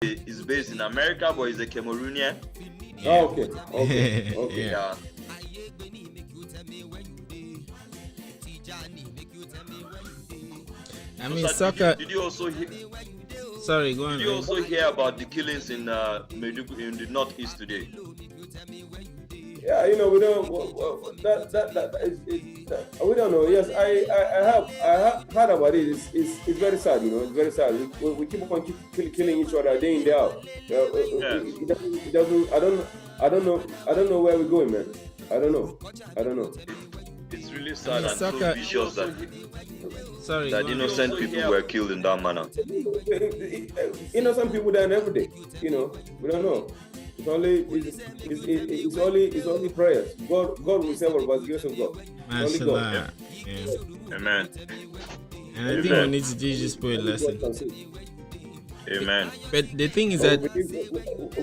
is based in America, but he's a Cameroonian. Yeah. Oh, okay. Yeah. I mean, soccer. Did you also hear? Sorry, go on. Did you also hear about the killings in Maiduguri in the northeast today? Yeah, we don't. We don't know. Yes, I have heard about it. It's very sad. It's very sad. We keep on killing each other day in day out. It doesn't. I don't know where we're going, man. I don't know. It's really sad and soccer, so vicious that innocent people were killed in that manner. Innocent people die every day. We don't know. It's only prayers. God will save us by the grace of God. Only God. Yeah. Amen. And I think we need to teach this boy a lesson. Amen. But the thing is that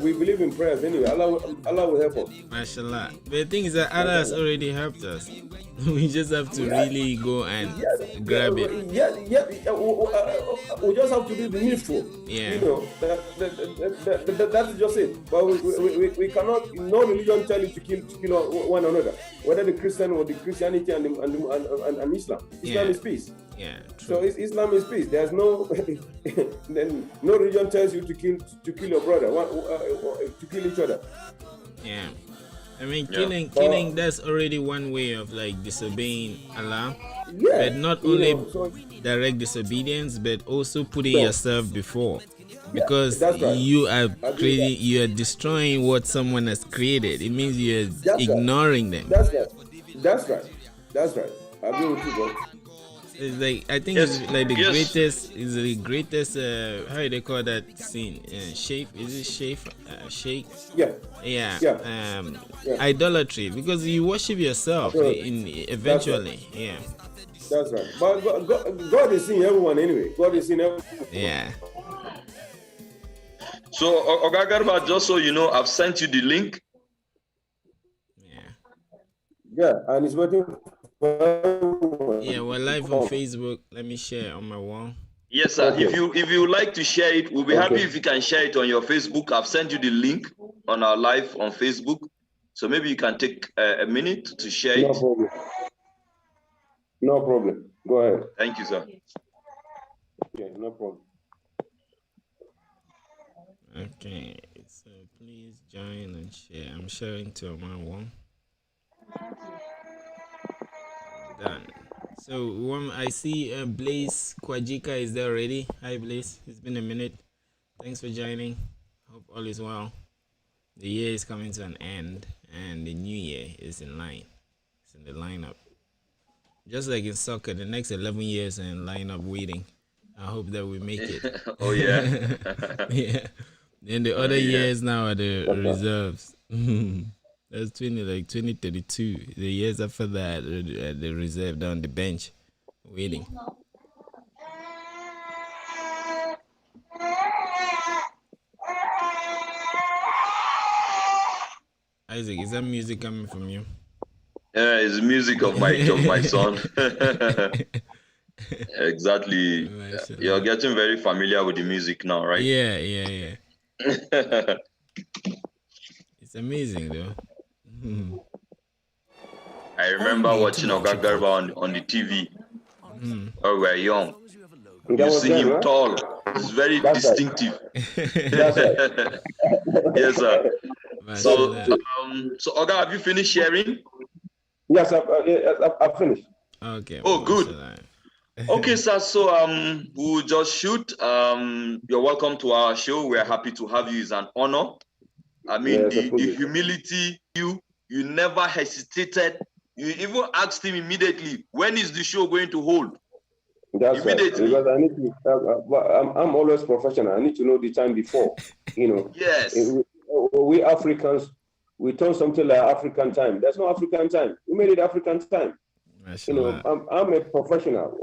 we believe in prayers anyway. Allah will help us. Mashallah. But the thing is that Allah has already helped us. We just have to really go and grab it. We just have to do the needful. Yeah. That's just it. But we cannot. No religion tell you to kill one another. Whether the Christian or the Christianity and Islam. Islam is peace. Yeah. True. So Islam is peace. There's no no religion tells you to kill your brother, to kill each other. Yeah. I mean, killing. That's already one way of like disobeying Allah. Yeah. But not only direct disobedience, but also putting yourself before, because right. you are destroying what someone has created. It means you're ignoring them. That's right. I agree with you, bro. It's like, I think it's like the greatest. Is the greatest. How do they call that scene? Shape? Is it shape? Shake? Yeah. Idolatry, because you worship yourself eventually. Yeah. That's right. But God is seeing everyone anyway. God is seeing everyone. Yeah. So, Oga Garba, just so you know, I've sent you the link. Yeah, and it's waiting. Yeah, we're live on Facebook. Let me share on my wall. Yes, sir. Okay. If you like to share it, we'll be happy if you can share it on your Facebook. I've sent you the link on our live on Facebook, so maybe you can take a minute to share it. No problem. Go ahead. Thank you, sir. Okay, no problem. Okay, so please join and share. I'm sharing to my wall. Done. So I see Blaze Kwajika is there already. Hi Blaze, it's been a minute. Thanks for joining. Hope all is well. The year is coming to an end and the new year is in line. It's in the lineup. Just like in soccer, the next 11 years are in lineup waiting. I hope that we make it. Oh yeah. Yeah. Then the other years now are the reserves. That's 2032. The years after that, the reserve down the bench, waiting. Isaac, is that music coming from you? Yeah, it's music of my son. Exactly. You're getting very familiar with the music now, right? Yeah. It's amazing though. I remember watching Oga Garba on the TV when we were young. You see him tall. It's very distinctive. Yes, sir. So Oga, have you finished sharing? Yes, I've finished. Okay. Oh, good. Okay, sir. So we'll just shoot. You're welcome to our show. We're happy to have you. It's an honor. I mean, the humility, you never hesitated. You even asked him immediately, when is the show going to hold? That's immediately. Right. Because I need to. I'm always professional. I need to know the time before. Yes. We Africans, we turn something like African time. There's no African time. We made it African time. I'm a professional.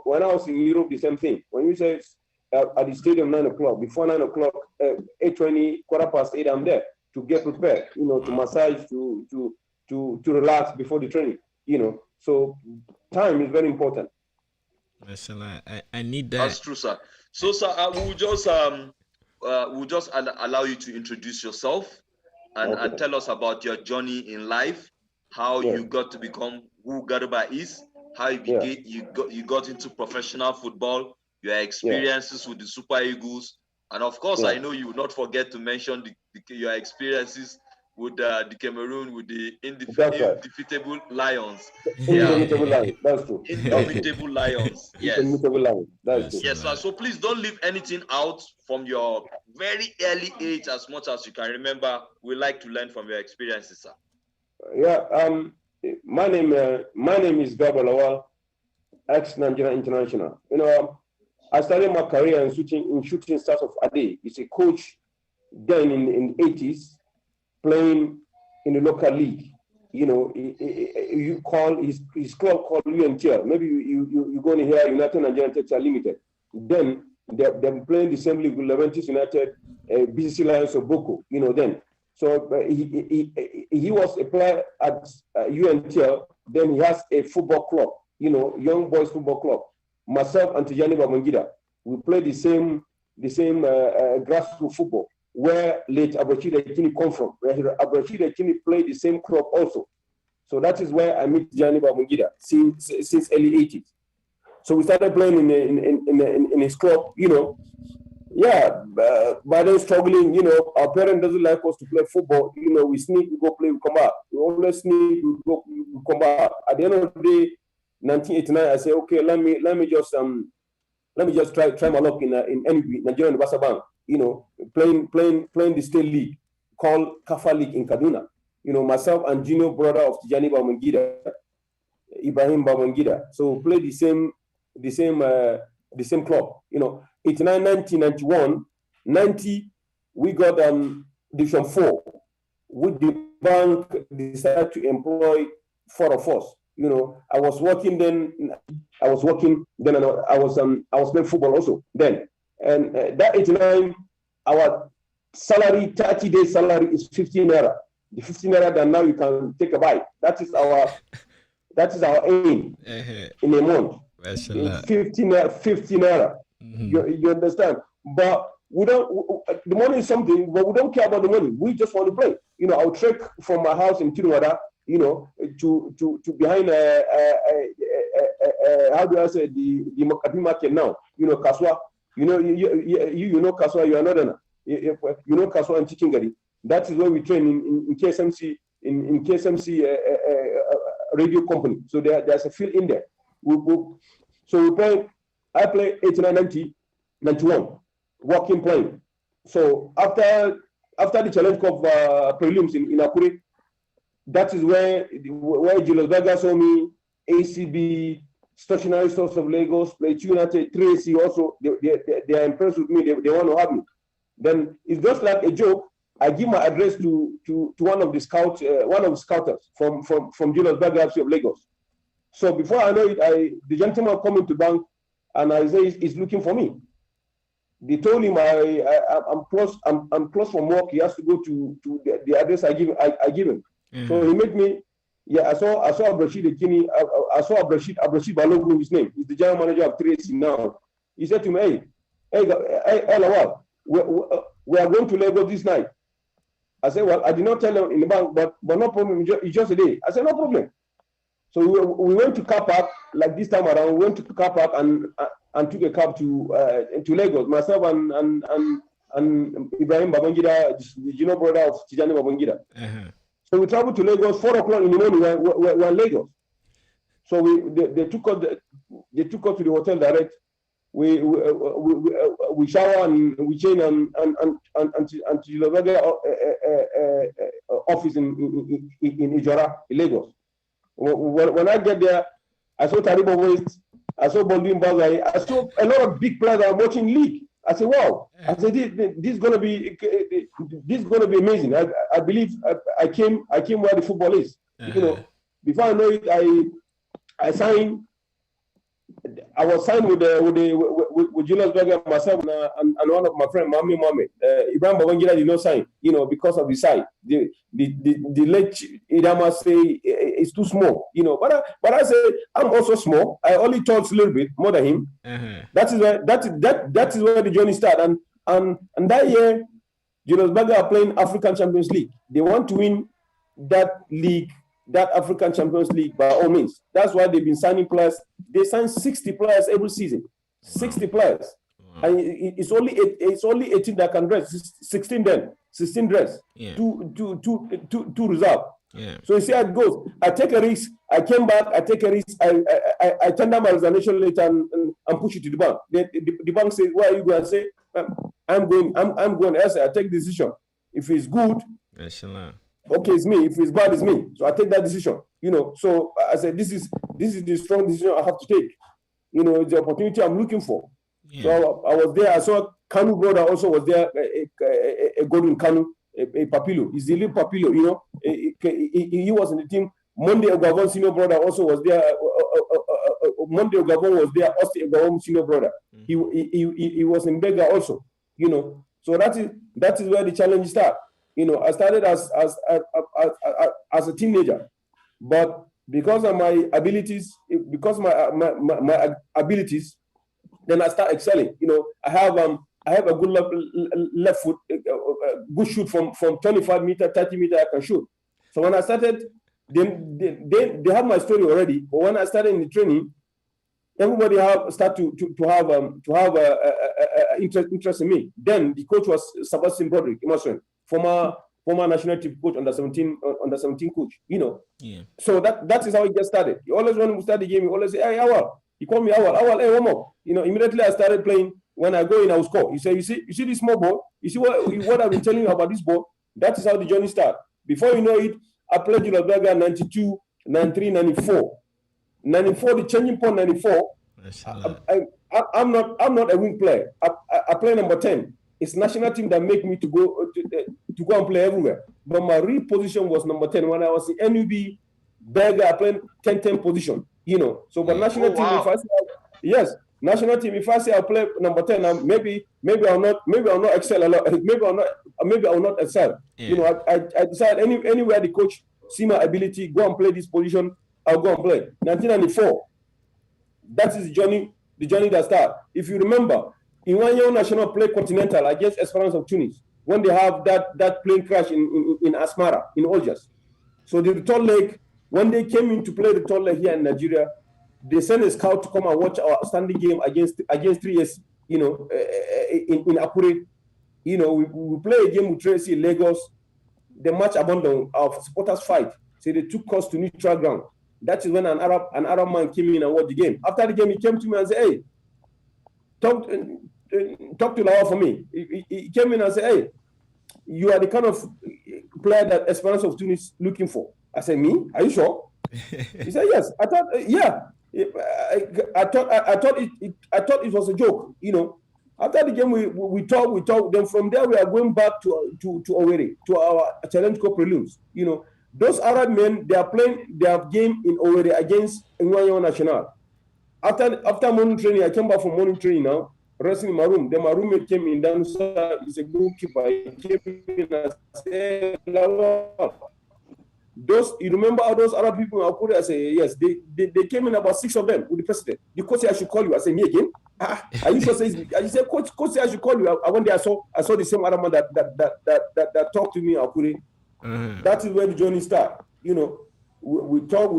When I was in Europe, the same thing. When you say at the stadium 9 o'clock, before 9 o'clock, 8:20, 8:15, I'm there to get prepared. To massage, to relax before the training. So time is very important. Mashallah, I need that. That's true, sir. So, sir, I will just we'll just allow you to introduce yourself and tell us about your journey in life, how you got to become who Garba is, how you got into professional football, your experiences with the Super Eagles, and of course, I know you will not forget to mention your experiences with the Cameroon, with the indefeatable Lions. Indomitable Lions, that's true. Indomitable Lions, yes. Indomitable Lions, that's true. Yes, sir. So please don't leave anything out from your very early age, as much as you can remember. We like to learn from your experiences, sir. Yeah, my name is Garba Lawal, ex-Nigerian international. You know, I started my career in shooting stars of Ade. He's a coach then in the 80s, playing in the local league. You know, you call his club called UNTL. Maybe you're going to hear United Nigerian Textile Limited. Then they're playing the same league with Leventis United, BCC Lions of Boko. You know, then. So he was a player at UNTL. Then he has a football club, you know, young boys football club. Myself and Tijani Babangida, we played the same grassroots football where late Abrachid Ekini come from. Where Abrachid Ekini played the same club also. So that is where I met Tijani Babangida since early 80s. So we started playing in his club, you know. Yeah, but then struggling, you know, our parent doesn't like us to play football. You know, we sneak, we go play, we come back. We always sneak, we go, we come back. At the end of the day, 1989, I say, okay, let me just try my luck in NB, Nigerian Universal Bank. You know, playing the state league called Kafa League in Kaduna. You know, myself and junior brother of Tijani Babangida, Ibrahim Babangida. So play the same club. You know, 89, 90, 91, 90, we got Division 4. With the bank decided to employ 4 of us. You know, I was working then. I was playing football also then. And that 89, our salary, 30-day salary is 15 naira. The 15 naira that now you can take a bite. That is our aim in a month. 15 naira. Mm-hmm. You understand? But we don't. The money is something, but we don't care about the money. We just want to play. You know, I'll trek from my house in Tiruwada, you know, to behind how do I say the Makapi market now? You know, Kaswa. You know, you know Kaswa. You are not you know Kaswa and Chikingari. That is where we train in KSMC in KSMC radio company. So there's a field in there. So we play. I play 89, 90, 91, walking playing. So after the Challenge Cup prelims in Akure, that is where Julius Berger saw me, ACB, Stationary Stores of Lagos, Play United, Tracy also, they are impressed with me, they want to have me. Then it's just like a joke. I give my address to one of the scouts, scouters from Julius Berger FC of Lagos. So before I know it, the gentleman coming to bank, and I say he's looking for me. They told him I'm close from work. He has to go to the address I give him. Mm-hmm. So he made me. Yeah, I saw Abrachid Ekini. I saw Abrachid Balogun, his name. He's the general manager of Tracy now. He said to me, hey, Lawal, we are going to Lagos this night. I said, well, I did not tell him in the bank, but no problem. It's just a day. I said, no problem. So we went to car park, like this time around. We went to car park and took a cab to Lagos. Myself and Ibrahim Babangida, the junior brother of Tijani Babangida. Uh-huh. So we traveled to Lagos 4 o'clock in the morning. We're in Lagos. So they took us to the hotel direct. We shower and we change and to the office in Ijora, in Lagos. When I get there, I saw Taribo West, I saw Baldwin Bazai, I saw a lot of big players that are watching league. I said, wow! I said, this is gonna be amazing. I believe I came where the football is. Uh-huh. You know, before I know it, I signed. I was signed with Julius Berger, myself, and one of my friends, Mohammed. Ibrahim Babangida did not sign, you know, because of the size. The late Idama say it's too small, you know. But I say I'm also small. I only talk a little bit more than him. Uh-huh. That is where the journey started. And that year, Julius Berger are playing African Champions League. They want to win that league, that African Champions League by all means. That's why they've been signing players. They sign 60 players every season. 60 players. And it's only 18 that can dress. 16 then. 16 dress. Yeah. Two reserve. Yeah. So you see how it goes. I take a risk. I came back. I take a risk. I tender my resignation letter and push it to the bank. The bank says, "Where are you going?" I say, "I'm going. I'm going." I say, "I take decision. If it's good, okay, it's me. If it's bad, it's me." So I take that decision. So I said, "This is the strong decision I have to take. It's the opportunity I'm looking for." Yeah. So I was there. I saw Kanu brother also was there. A golden Kanu. A Papilo, he's the little Papilo, he was in the team. Monday Ogavon senior brother also was there. Monday Ogavon was there. Osti Ogavon senior brother. He was in Bega also, So that is where the challenge started. I started as a teenager, but because of my abilities, my abilities, then I start excelling. I have a good left foot, good shoot from 25 meter, 30 meter. I can shoot. So when I started, they have my story already. But when I started in the training, everybody start to have interest in me. Then the coach was Sebastian Broderick, former national team coach, under 17 coach. Yeah. So that is how it gets started. You always when we start the game, you always say, "Hey, Awal." He called me Awal. Hey, one more. Immediately I started playing. When I go in, I will score. You say, you see this small ball? You see what I've been telling you about this ball? That is how the journey starts. Before you know it, I played Julius Berger 92, 93, 94. 94, the changing point 94. I'm not a wing player. I play number 10. It's national team that make me to go and play everywhere. But my real position was number 10. When I was in NUB, Berger, I played 10-10 position. So but national team, if I say, yes. National team, if I say I'll play number 10, maybe I'll not excel a lot. Maybe I'll not excel. Yeah. I decide anywhere the coach see my ability, go and play this position, I'll go and play. 1994, that is the journey that started. If you remember, in 1 year national play Continental against Esperance of Tunis, when they have that plane crash in Asmara, in Algiers. So the return leg, when they came in to play the return leg here in Nigeria, they sent a scout to come and watch our standing game against 3S, in Akure. We play a game with Tracy in Lagos. The match abandoned, our supporters fight. So they took us to neutral ground. That is when an Arab man came in and watched the game. After the game, he came to me and said, "Hey, talk to Lawal for me." He came in and said, "Hey, you are the kind of player that Esperance of Tunis looking for." I said, "Me? Are you sure?" He said, "Yes." I thought, yeah. I thought it was a joke, After the game, we talk. Then from there, we are going back to Owerri, to our Challenge Cup prelims. Those Arab men, they are playing their game in Owerri against Nwanyo National. After morning training, I came back from morning training now, resting in my room. Then my roommate came in, he's a goalkeeper. He came in and said, you remember all those Arab people in Akure? I say, yes. They came in, about 6 of them with the president. The coach said I should call you. I say, me again? Are you sure? I said, coach said I should call you. One day I saw the same Arab man that talked to me in Akure. Mm-hmm. That is where the journey starts. We talk.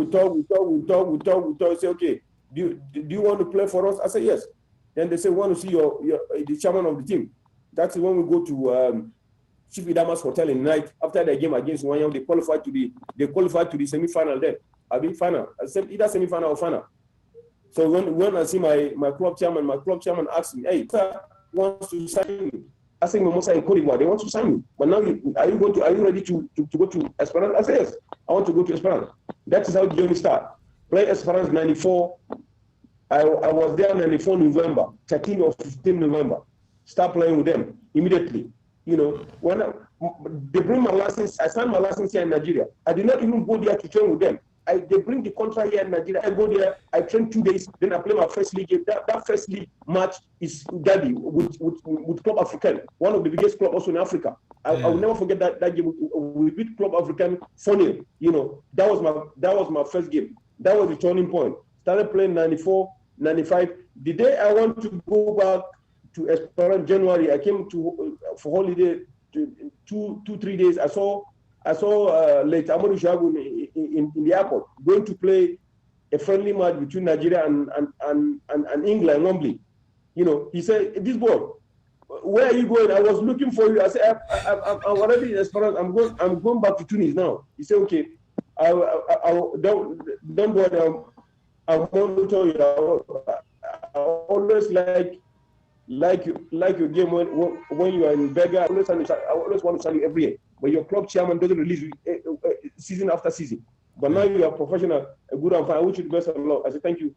I say, okay, do you want to play for us? I say, yes. Then they say, we want to see the chairman of the team. That's when we go to Chief Idamas Hotel in the night. After the game against Wanyang, they qualified to the semi-final then. Final. Either semi-final or final. So when I see my club chairman asked me, "Hey, sir, wants to sign me?" I say, "Mimosa in Cote d'Ivoire, they want to sign me. But now, are you ready to go to Esperance?" I say, "Yes, I want to go to Esperance." That is how the journey started. Play Esperance 94. I was there 94 November, 13 or 15 November. Start playing with them immediately. When they bring my license, I signed my license here in Nigeria. I did not even go there to train with them. They bring the contract here in Nigeria. I go there, I train 2 days, then I play my first league game. That first league match is Derby with Club African, one of the biggest clubs also in Africa. I will never forget that game. We beat Club African 4-0. That was my first game. That was the turning point. Started playing 94, 95. The day I want to go back Esperance January. I came to for holiday 3 days. I saw late Amadou Shagu in the airport going to play a friendly match between Nigeria and England, Wembley. You know, he said, "This boy, where are you going? I was looking for you." I said, "I'm already in Esperance. I'm going back to Tunis now." He said, "Okay, I don't worry. I'm monitor you. I always like your game when you are in Vega. I always want to sell you every year. But your club chairman doesn't release you season after season. But now you are professional, good and fine. I wish you the best of luck." I said, thank you,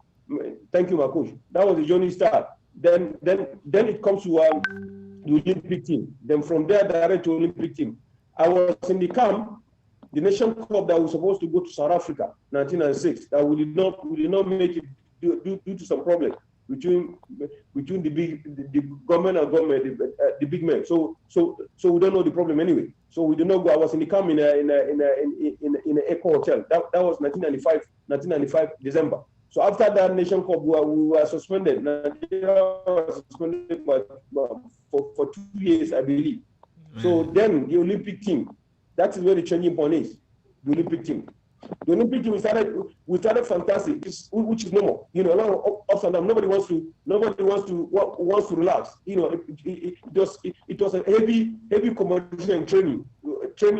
my coach." That was the journey start. Then it comes to the Olympic team. Then from there, direct to Olympic team. I was in the camp, the Nation Cup that was supposed to go to South Africa, 1996. That we did not make it due to some problem between the government and the big men. So we don't know the problem anyway. So we did not go. I was in the camp in an Eco hotel. That was 1995 December. So after that Nation Cup, we were suspended. Nigeria was suspended for 2 years, I believe. So then the Olympic team, that is where the changing point is. The Olympic team. The Olympic team, we started fantastic, which is normal. You know, a lot of ups and downs. Nobody wants to relax. You know, it was a heavy competition and training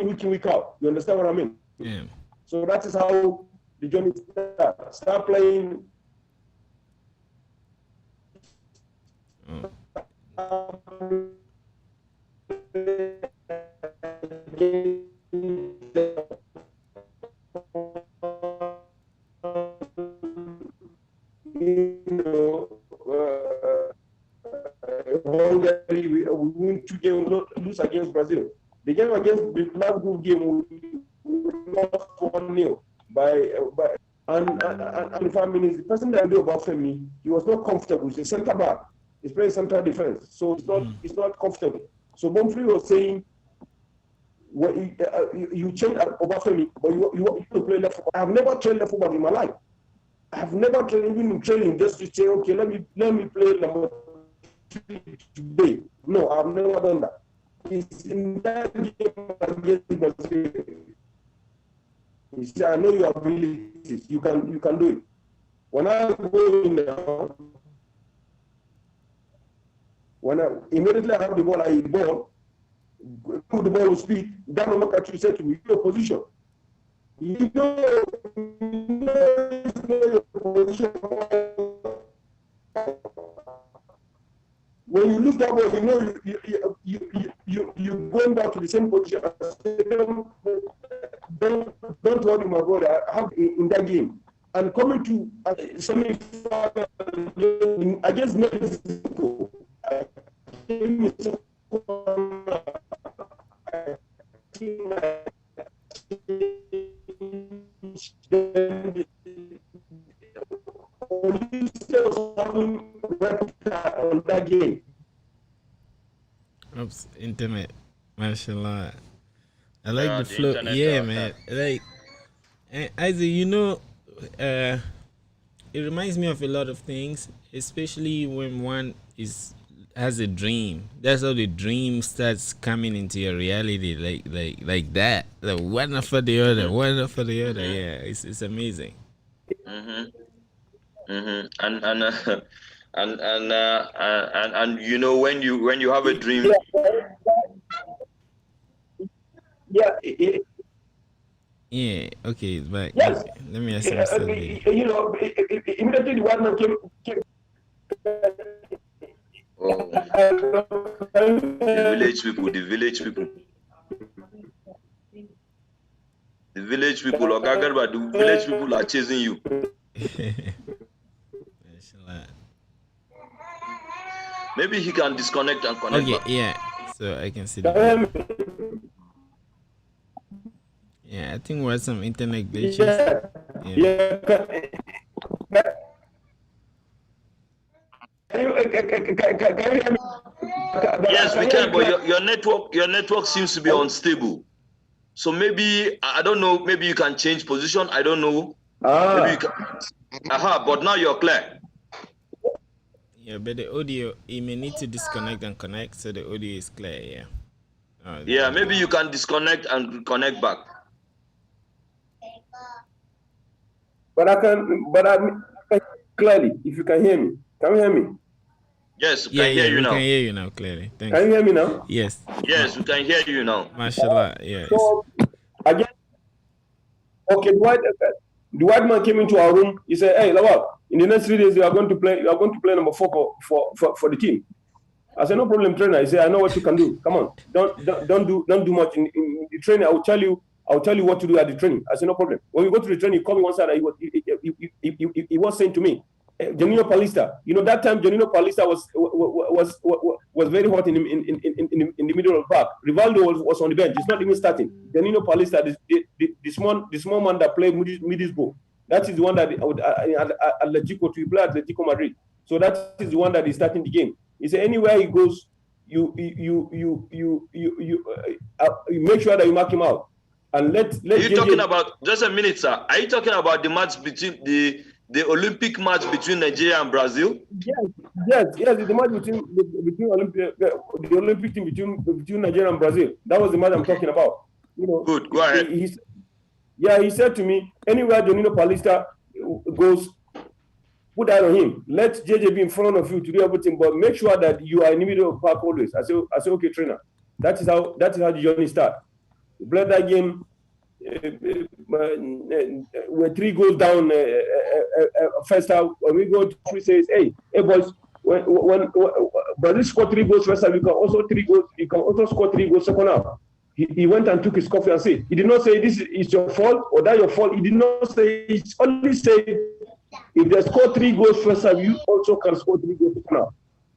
week in, week out. You understand what I mean? Yeah. So that is how the journey started. Start playing. Hungary, we win 2 games, lose against Brazil. The game against the last group game, we lost 1-0 and 5 minutes. The person that knew about me, he was not comfortable. He's a centre back. He's playing central defense, so it's not comfortable. So Bonfrey was saying, well, you change Obafemi, but you want to play left football. I have never trained left football in my life. I have never trained, even in training, just to say, okay, let me play number 3 today. No, I've never done that. It's in that game against Brazil. He said, "I know your abilities. You can do it." When I go in there, immediately I have the ball, put the ball with speed, down look at you, say to me, "Your position." You know your position. When you look that way, you know you going back to the same position. Don't worry, my brother. I have in that game. And coming to semi-final against Mexico, on that game. Oops, internet. Mashallah. I like the flow. Yeah, man. Like, Isaac, you know, it reminds me of a lot of things, especially when one has a dream. That's how the dream starts coming into your reality, like that. Like one after the other, one after the other. Yeah, it's amazing. And you know, when you have a dream. Yeah. Okay. But yes. Let me ask you something. You know, immediately the one man came. Oh. The village people. The village people, Garba, the village people are chasing you. Maybe he can disconnect and connect. Okay, back. Yeah. So I can see the Yeah, I think we had some internet glitches. Yes, we can, but your network seems to be unstable. So maybe I don't know. Maybe you can change position. I don't know. Maybe you can. But now you're clear. Yeah, but the audio, you may need to disconnect and connect so the audio is clear. Yeah. Yeah, maybe you can disconnect and connect back. But I can clearly, if you can hear me. Can you hear me? Yes, we can hear you now. We can hear you now clearly. Thanks. Can you hear me now? Yes. Yes, we can hear you now. Mashallah, yes. So, again, okay, the white man came into our room. He said, "Hey, Lawal, in the next 3 days you are going to play number 4 for the team." I said, "No problem, trainer." He said, "I know what you can do. Come on, don't do much in the training. I will tell you what to do at the training." I said, "No problem." When we go to the training, he called me one side. He was saying to me, Janino Paulista. You know, that time Janino Paulista was very hot in the middle of the park. Rivaldo was on the bench. He's not even starting. Janino Paulista, the small man that played Middlesbrough. That is the one that Atletico to play Atletico Madrid. So that is the one that is starting the game. He said anywhere he goes, you make sure that you mark him out. And let Are you talking about, just a minute, sir? Are you talking about the match between the Olympic match between Nigeria and Brazil? Yes. The match between Olympic, the Olympic team between Nigeria and Brazil. That was the match I'm talking about. You know. Good. Go ahead. He said to me, anywhere Janino Paulista goes, put that on him. Let JJ be in front of you to do everything, but make sure that you are in the middle of the park always. I said, okay, trainer. That is how the journey starts. We played that game. We're 3 goals down first half. When we go to 3, says, hey boys, when Brazil scored 3 goals first half, you can also score 3 goals second half. He went and took his coffee and said, he did not say this is your fault or that your fault. He did not say, he only said, if they score 3 goals first half, you also can score 3 goals second half.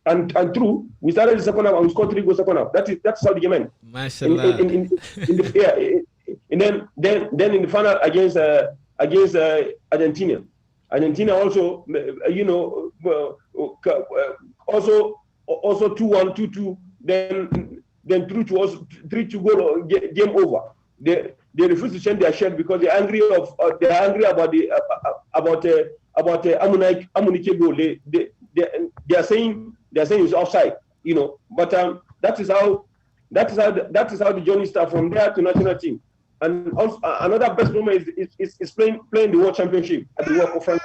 And true, we started the second half and we scored 3 goals second half. That's how the game ended. Mashallah. And then in the final against Argentina. Argentina also, also 2-1, 2-2. Then 3-2 goal game over. They refuse to change their shirt because they're angry about Amunike goal. They are saying it's offside, you know. But that is how the journey starts from there to national team. And also, another best moment is playing the World Championship at the World Cup France.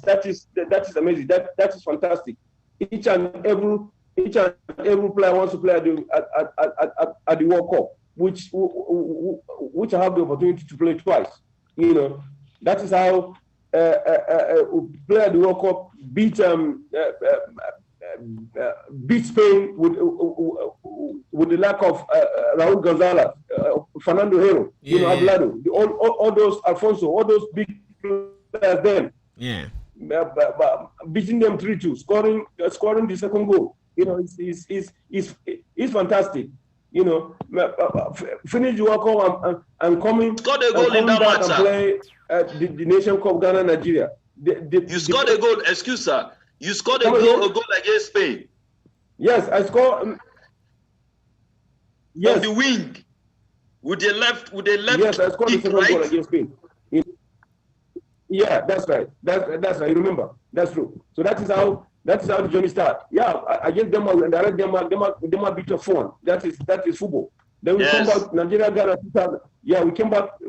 That is amazing. That is fantastic. Each and every player wants to play at the World Cup, which I have the opportunity to play twice. You know, that is how play at the World Cup, beat Spain with the lack of Raúl González, Fernando Hierro, Ablado, all those Alfonso, all those big players then. Yeah. Beating them 3-2, scoring the second goal. You know, it's fantastic. You know, finish the World Cup and coming. Scored a goal in that match, and play the Nation Cup Ghana Nigeria. You scored a goal. Excuse sir. You scored a goal against Spain. Yes, I scored. Yes. On the wing, with the left. Yes, I scored the second goal against Spain. Yeah, that's right. That's right. You remember? That's true. So that is how the journey starts. Yeah, against Denmark and direct Denmark beat us 4-1. That is football. Then we come back, Nigeria, Ghana 2000. Yeah, we came back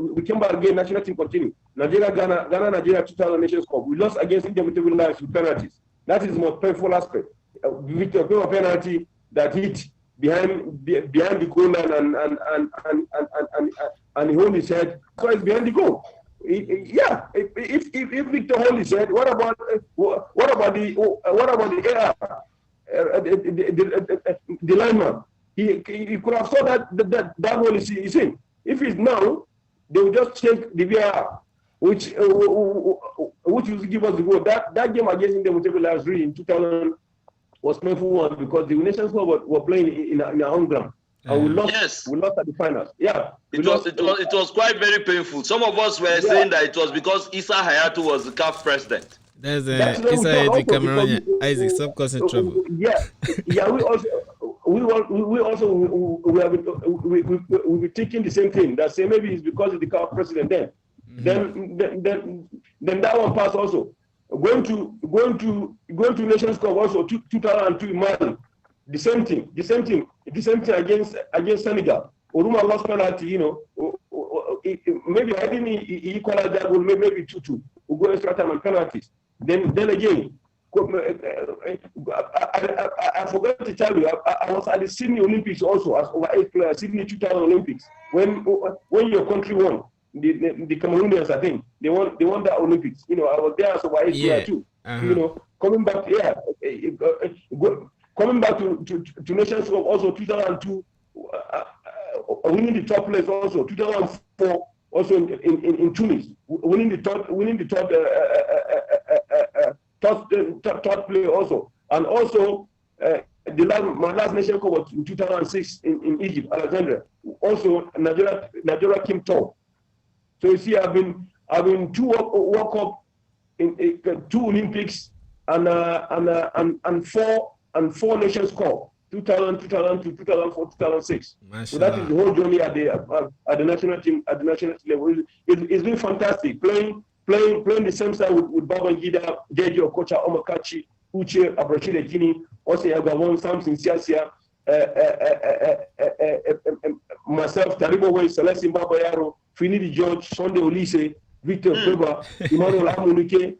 again, national team continue. Nigeria, Ghana, Nigeria 2000 Nations Cup. We lost against Indomitable Lions with penalties. That is the most painful aspect. Victor gave a penalty that hit behind the goal line and he hold his head. So it's behind the goal. If Victor hold his head, what about the AR, the lineman? He could have saw that goal is in. If it's now, they will just check the VAR, which will give us the goal. That game against Indomitable Lions in 2000 was painful one because the Nations Cup were playing in our own ground. And we lost. Yes. We lost at the finals. Yeah. It was quite very painful. Some of us were saying that it was because Issa Hayatou was the CAF president. That's Issa Cameroon. Isaac, stop causing trouble. Yeah. We were thinking the same thing. That say maybe it's because of the CAF president then. Mm-hmm. Then that one passed also. Going to Nations Cup also 2002 Mali. The same thing against Senegal. Oruma lost penalty, maybe I didn't equalize that goal, maybe 2-2. We go extra time and penalties. Then again, I forgot to tell you, I was at the Sydney Olympics also as over 8 players, Sydney 2000 Olympics. When your country won, the Cameroonians, I think they won the Olympics. I was there as over 8 players too. Coming back, coming back to Nations Cup also 2002, winning the top place also 2004 also in Tunis, winning the third play also, and also my last Nation Cup was in 2006 in Egypt, Alexandria. Also Nigeria came top. So you see, I've been 2 World Cup, in 2 Olympics, and 4 Nations Cup, 2000, 2002, 2004, 2006. So that is the whole journey at the national team level. It's been fantastic playing the same side with Babangida, JJ Okocha, Omakachi, Uche, Abrashid Ekini, Ose Agawon, Samson Siasia, myself, Taribo Way, Celestin Babayaro, Finidi George, Sunday Olise, Victor Feba, Emmanuel Amunike,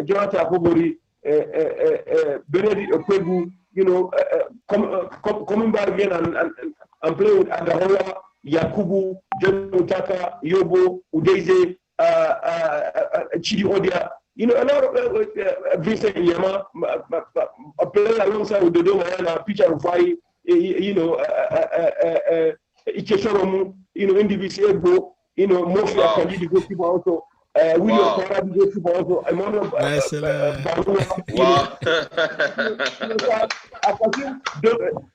Jonathan Akobori, Benedict Okwegu, coming back again and playing with Agahola, Yakubu, John Utaka, Yobo, Udeze, Chidi Odia, a lot of Vincent Yama, playing alongside with Dodo Mayana, Picha Rufai, Ikeshoromu, Indivisi Egbo, Mofia Kandi, the goalkeeper also. William Kora, the goalkeeper also. Emmanuel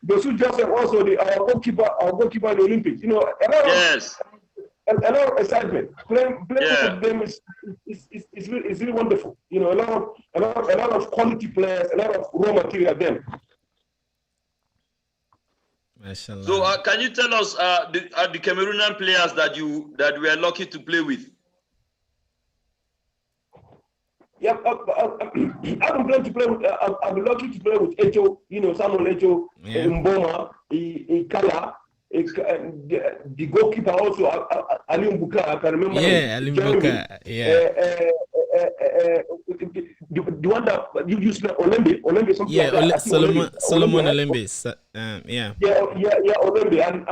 Dosu Joseph also, our goalkeeper in the Olympics. A lot of excitement. Playing with them is really wonderful. A lot of quality players, a lot of raw material then. So can you tell us the Cameroonian players that we are lucky to play with? Yeah, I've been playing to play with. I've been lucky to play with Echo. Samuel Echo, Mboma, Ikala, the goalkeeper also, Ali Mbuka. I can remember. Yeah, Ali Mbuka. Yeah. The one that you used Olembe, something like that. Solomon Olembe. Yeah, Olembe and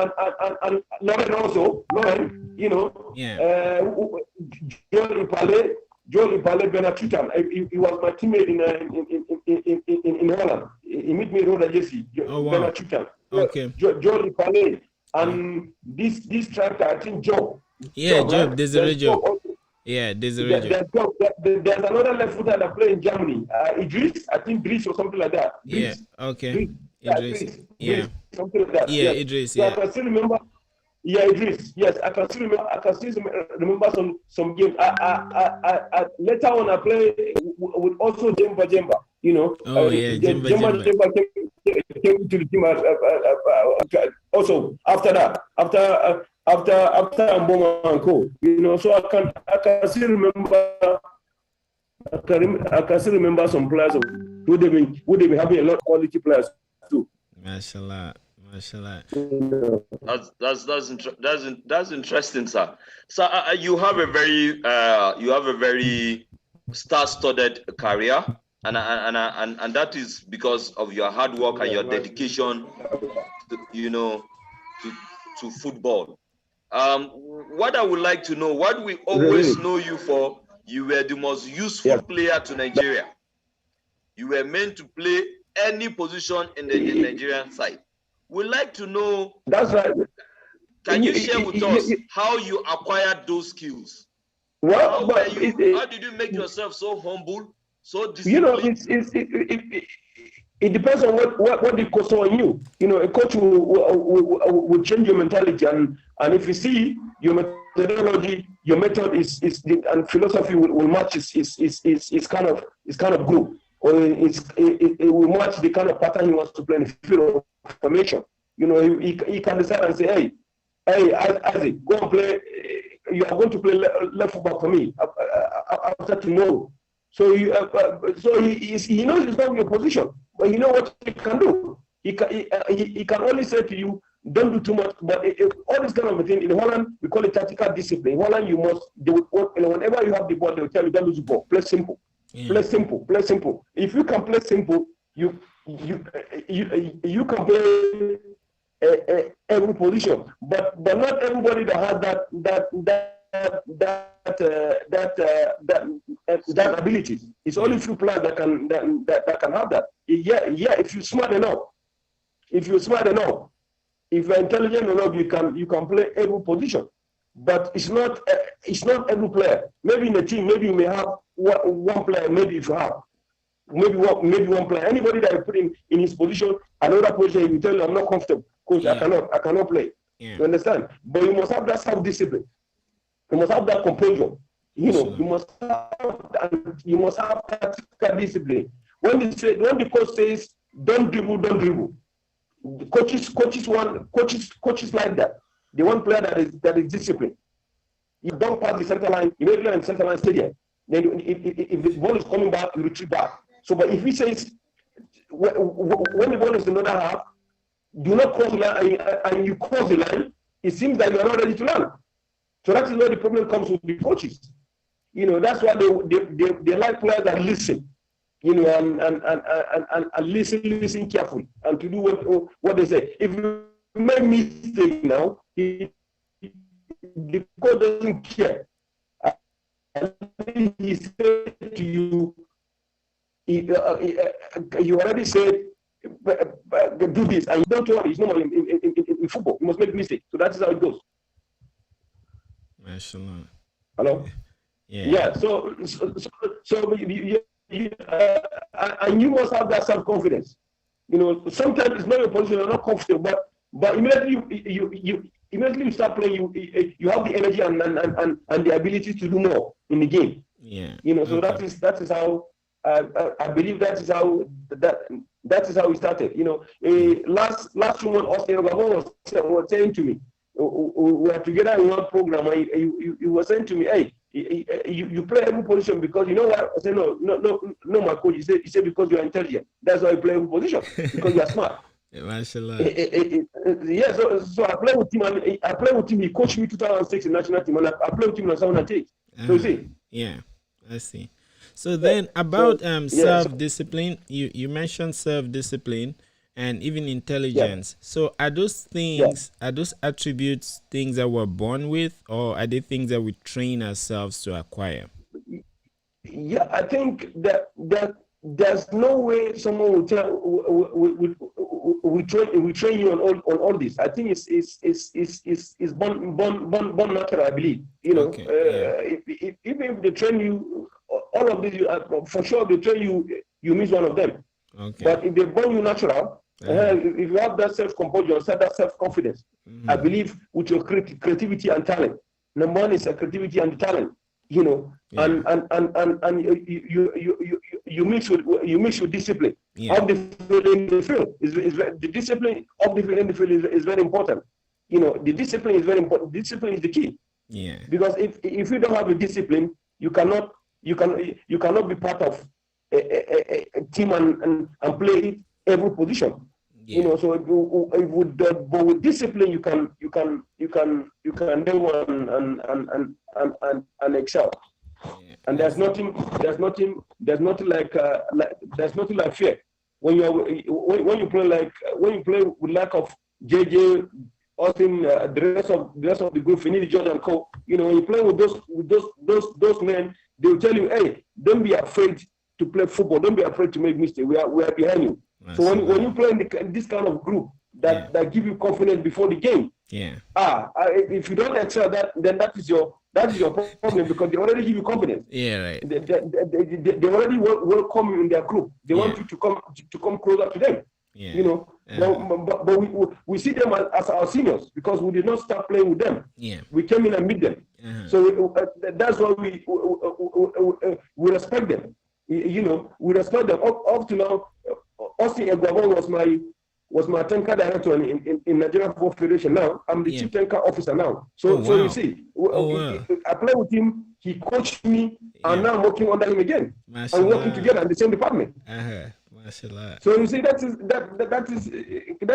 Lauren also. Lauren, Joel Ipale Benatutan. He was my teammate in Holland. He met me in Roda Jesse. Benatutan. Okay. Joel Ipale and this striker, I think Job. Yeah, Job. Desiree Job. Yeah, Desiree Job. There's another left footer that play in Germany. Idris, I think Idris or something like that. Yeah. Okay. Idris. Yeah. Something like that. Yeah, Idris. Yeah. So I can still remember. Yeah, Idris. Yes, I can still remember some games. I later on I play with also Jemba. Jemba came to the team also after that. After Mboma and Co. So I can still remember. I can still remember some players who they've been having a lot of quality players too. Mashallah. That's interesting, sir. So you have a very star-studded career, and that is because of your hard work and your dedication, to football. What I would like to know, what we always know you for, you were the most useful player to Nigeria. You were meant to play any position in the Nigerian side. We'd like to know. That's right. Can you share with us how you acquired those skills? Well, how did you make yourself so humble, so disciplined? It depends on what the coach saw in you. A coach will change your mentality, and if you see your methodology, your method and philosophy will match is kind of good, or it will match the kind of pattern he wants to play in the field of formation. He can decide and say, hey, Isaac, go and play. You are going to play left back for me. after tomorrow. So he knows it's not your position, but you know what he can do. He can only say to you, don't do too much. But all this kind of a thing in Holland, we call it tactical discipline. In Holland, whenever you have the ball, they will tell you, don't lose the ball. Play simple. Yeah. Play simple. Play simple. If you can play simple, you can play every position. But not everybody that has that ability. It's only few players that can have that. Yeah. If you're smart enough, if you're intelligent enough, you can play every position. But it's not every player. Maybe in a team, maybe you may have one player. Maybe if you have maybe one player. Anybody that you put in his position, another position, he will tell you, I'm not comfortable, coach. Yeah. I cannot play. Yeah. You understand? But you must have that self-discipline. You must have that composure. You know, you must have tactical discipline. When the coach says don't dribble, the coaches like that. They want player that is disciplined. You don't pass the center line, immediately in center line stadium. Then if the ball is coming back, you retreat back. So, but if he says when the ball is in another half, do not cross the line, and you cross the line, it seems that you are not ready to learn. So that is where the problem comes with the coaches. You know, that's why they like players that listen. You know, and listen carefully, and to do what they say. If you make mistake now, the coach doesn't care. He said to you, you already said, do this, and you don't worry. It's normal in football. You must make mistake. So that is how it goes. Mashallah. Hello. Yeah. So and you must have that self-confidence. You know, sometimes it's not your position, you're not comfortable, but immediately you start playing, you have the energy and the ability to do more in the game. Yeah. You know, so that is how I believe that is how we started. You know, last woman Austin was saying to me, we were together in one program, and he was saying to me, hey, you play every position because you know what? I said, no, my coach. He said because you are intelligent. That's why you play every position, because you are smart. Mashallah. Yeah, so I play with him, and I play with him. He coached me 2006 in national team, and I play with him in 2008. So you see. Yeah, I see. So then about self-discipline, you mentioned self-discipline and even intelligence. Yeah. So are those things, are those attributes things that we're born with, or are they things that we train ourselves to acquire? Yeah, I think that there's no way someone will tell we train you on all this. I think it's born natural, I believe. You know, even if they train you, all of this, for sure they train you miss one of them. Okay. But if they born you natural, if you have that self-composure, that self-confidence, I believe with your creativity and talent. Number one is creativity and talent, you know, and you mix with discipline. Of the field in the field the discipline of the field in the field is very important. You know, the discipline is very important. Discipline is the key. Yeah. Because if you don't have a discipline, you cannot be part of a team and play every position. Yeah. You know, so but with discipline you can do and excel. Yeah. And there's nothing like fear when you play with lack of JJ, Austin, the rest of the group, Finidi, George and Co. You know, when you play with those men, they will tell you, hey, don't be afraid to play football. Don't be afraid to make mistakes. We are behind you. That's so when you play in this kind of group that give you confidence before the game, if you don't excel that, then that is your problem, because they already give you confidence. Yeah, right. They already welcome you in their group. They want you to come closer to them. Yeah. You know, but we see them as our seniors because we did not start playing with them. Yeah. We came in and meet them. So that's why we respect them. You know, we respect them. Up to now, Austin Garba was was my technical director in Nigerian Football Federation. Now I'm the chief technical officer now. So so you see, I play with him. He coached me, and now I'm working under him again. Mashallah. And working together in the same department. Mashallah. So you see, that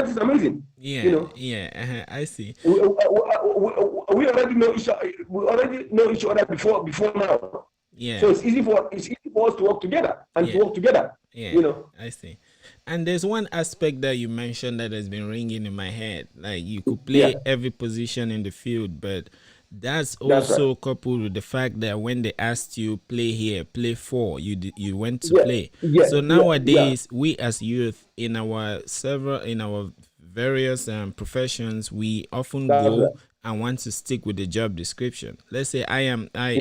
is amazing. Yeah, you know. Yeah, I see. We already know each other. We already know each other before now. Yeah. So it's easy for us to work together and to work together. Yeah. You know. I see. And there's one aspect that you mentioned that has been ringing in my head. Like you could play every position in the field, but that's also coupled with the fact that when they asked you play here, play for, you went to play. So nowadays, we as youth in our various professions, we often go and want to stick with the job description. Let's say I'm a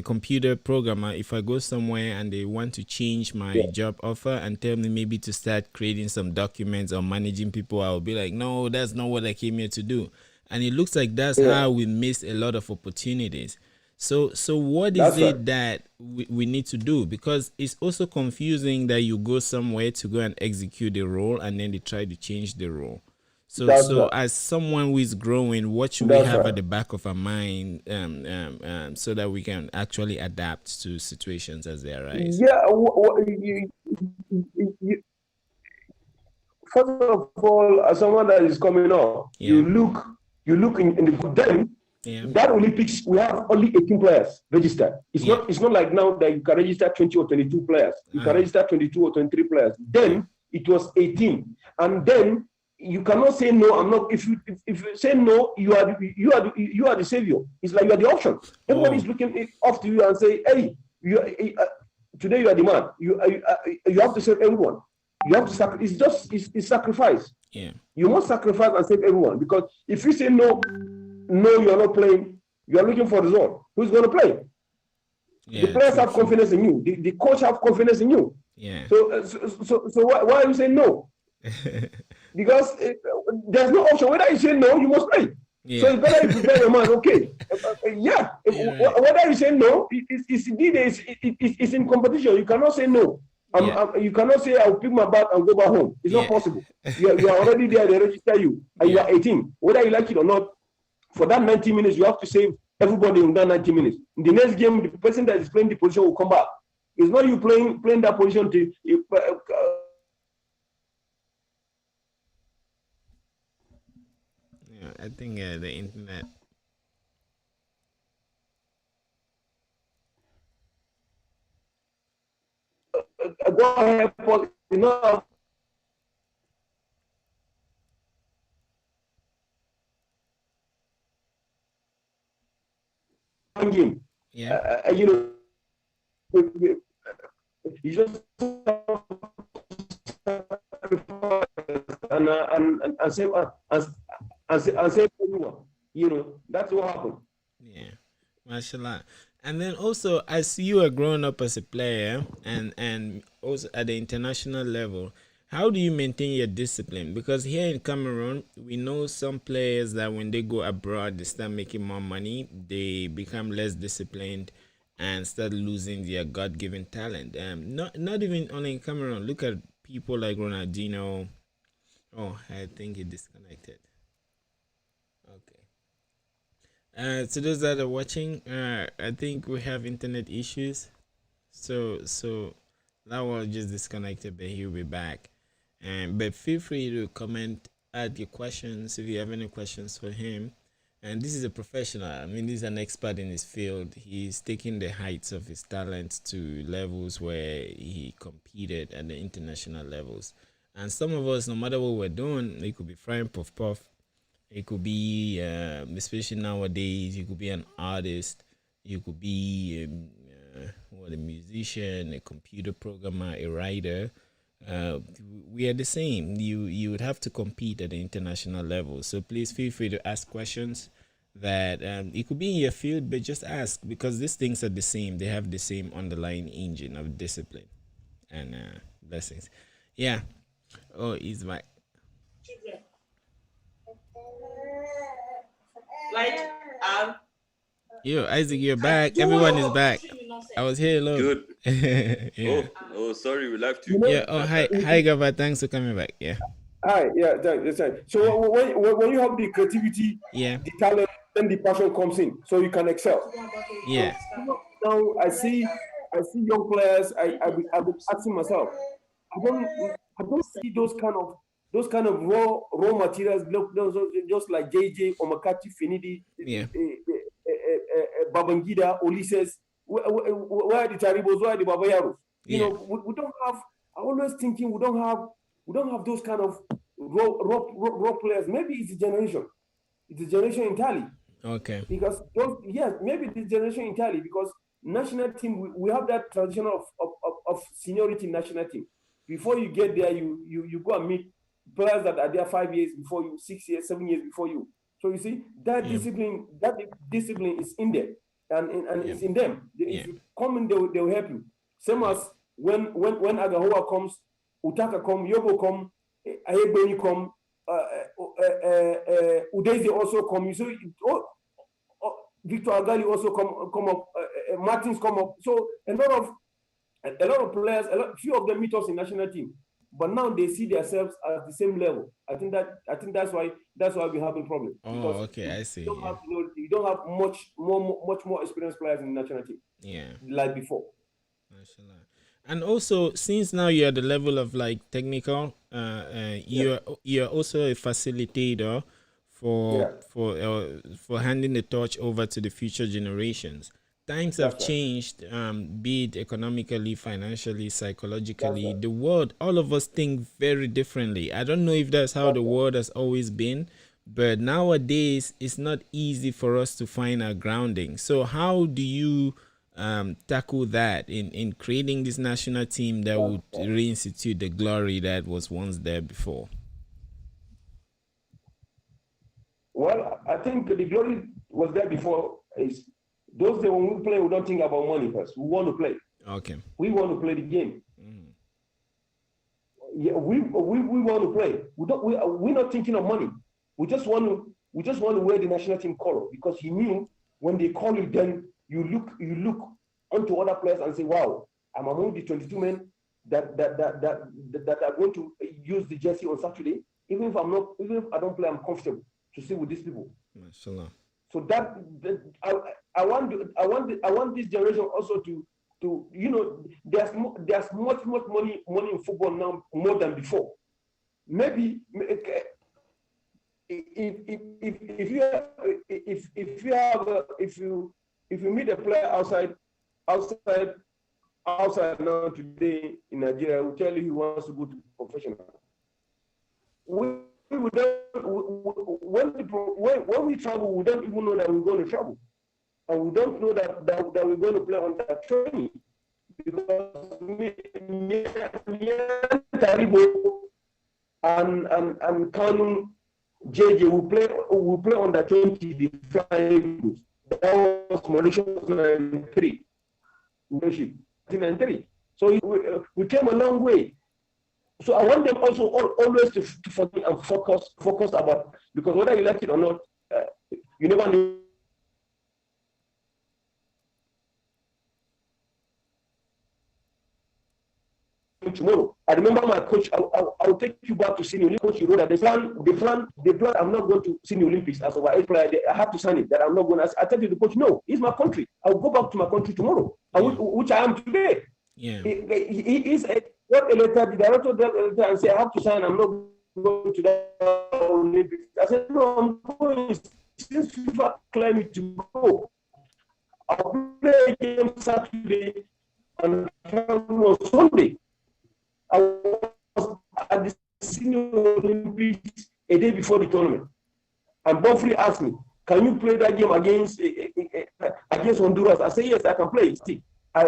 computer programmer. If I go somewhere and they want to change my job offer and tell me maybe to start creating some documents or managing people, I'll be like, no, that's not what I came here to do. And it looks like that's how we miss a lot of opportunities. So what is it that we need to do? Because it's also confusing that you go somewhere to go and execute the role and then they try to change the role. So as someone who is growing, what should we have at the back of our mind so that we can actually adapt to situations as they arise? Yeah. First of all, as someone that is coming up, you look in the then that Olympics we have only 18 players registered. It's not like now that you can register 20 or 22 players. You can register 22 or 23 players. Then it was 18, and then you cannot say no. I'm not. If you say no, you are the savior. It's like you are the option. Everybody is looking off to you and say, hey, today you are the man. You have to save everyone. You have to sacrifice. It's sacrifice. Yeah. You must sacrifice and save everyone, because if you say no, you are not playing. You are looking for the result. Who's going to play? The players have confidence in you. The coach have confidence in you. Yeah. So why are you saying no? Because there's no option. Whether you say no, you must play. Yeah. So it's better if you prepare your mind. Okay. Whether you say no, it's in competition. You cannot say no. You cannot say I'll pick my bag and go back home. It's not possible. You are already there. They register you, and you are 18. Whether you like it or not, for that 90 minutes, you have to save everybody in that 90 minutes. In the next game, the person that is playing the position will come back. It's not you playing that position to. I think the internet. Go ahead, Paul. You know. Game. Yeah. You know. You just and save everyone. You know, that's what happened. Yeah, mashallah. And then also, as you are growing up as a player and also at the international level, how do you maintain your discipline? Because here in Cameroon, we know some players that when they go abroad, they start making more money, they become less disciplined and start losing their God-given talent. Not even only in Cameroon. Look at people like Ronaldinho. Oh, I think he disconnected. Okay. To those that are watching, I think we have internet issues. So Lawal just disconnected, but he'll be back. But feel free to comment, add your questions if you have any questions for him. And this is a professional. I mean, he's an expert in his field. He's taking the heights of his talent to levels where he competed at the international levels. And some of us, no matter what we're doing, it could be frying puff puff. It could be, especially nowadays, you could be an artist. You could be a musician, a computer programmer, a writer. We are the same. You would have to compete at the international level. So please feel free to ask questions that it could be in your field, but just ask, because these things are the same. They have the same underlying engine of discipline and blessings. Yeah. Oh, he's back. Yo, Isaac, you're back. Everyone is back. I was here alone. Good. Yeah. Oh, sorry, we left you. Yeah. Oh, hi, Garba. Thanks for coming back. Yeah. Hi, yeah, that's right. So when you have the creativity, the talent, then the passion comes in, so you can excel. Yeah. So now I see young players. I've been asking myself, I don't see those kind of raw materials. Just like JJ, Omakati, Finidi, Babangida, Ulises. Where are the Taribos? Where are the Babayaros? You know, we don't have. I always thinking we don't have those kind of raw players. Maybe it's a generation. It's a generation entirely. Okay. Because maybe the generation entirely, because national team, we have that tradition of seniority in national team. Before you get there, you go and meet players that are there 5 years before you, 6 years, 7 years before you. So you see that discipline is in there, and it's in them. If you come in, they will help you. Same as when Agahoa comes, Utaka come, Yobo come, Ayebeni come, Udeze also come. You see, Victor Agali also come up, Martins come up. So a lot of players, few of them meet us in national team, but now they see themselves at the same level. I think that's why we're having problems. Oh, okay, I see. You don't have much more experienced players in the national team. Yeah, like before. And also, since now you're at the level of like technical, you're also a facilitator for handing the torch over to the future generations. Times have changed, be it economically, financially, psychologically. The world, all of us think very differently. I don't know if that's how the world has always been, but nowadays it's not easy for us to find our grounding. So how do you tackle that in creating this national team that would reinstitute the glory that was once there before? Well, I think the glory was there before. Is those days when we play, we don't think about money first. We want to play. Okay. We want to play the game. Yeah, we want to play. We're not thinking of money. We just want to wear the national team color, because you knew when they call you, then you look onto other players and say, wow, I'm among the 22 men that are going to use the jersey on Saturday. Even if I don't play, I'm comfortable to sit with these people. Mashallah. So I want this generation also to there's much money in football now, more than before. Maybe if you meet a player outside now today in Nigeria, will tell you he wants to go to professional. When we travel, we don't even know that we're going to travel, and we don't know that we're going to play on that training, because Taribo and Kanu JJ will play on the 20 the flying. That was Mauritius 93. So we came a long way. So I want them also always to forget and focus about, because whether you like it or not, you never know tomorrow. I remember my coach. I'll take you back to senior Olympics. Coach, you know that the plan. I'm not going to senior Olympics as over 8 player. I have to sign it. That I'm not going to. I tell you, the coach, no, it's my country. I'll go back to my country tomorrow, which I am today. Yeah. He is what a letter. The director got a letter and say, I have to sign. I'm not going to that Olympics. I said, no, I'm going. Since FIFA claimed me to go, I'll play a game Saturday and on Sunday. I was at the senior Olympics a day before the tournament, and Bonfrey asked me, "Can you play that game against Honduras?" I say, "Yes, I can play. See, I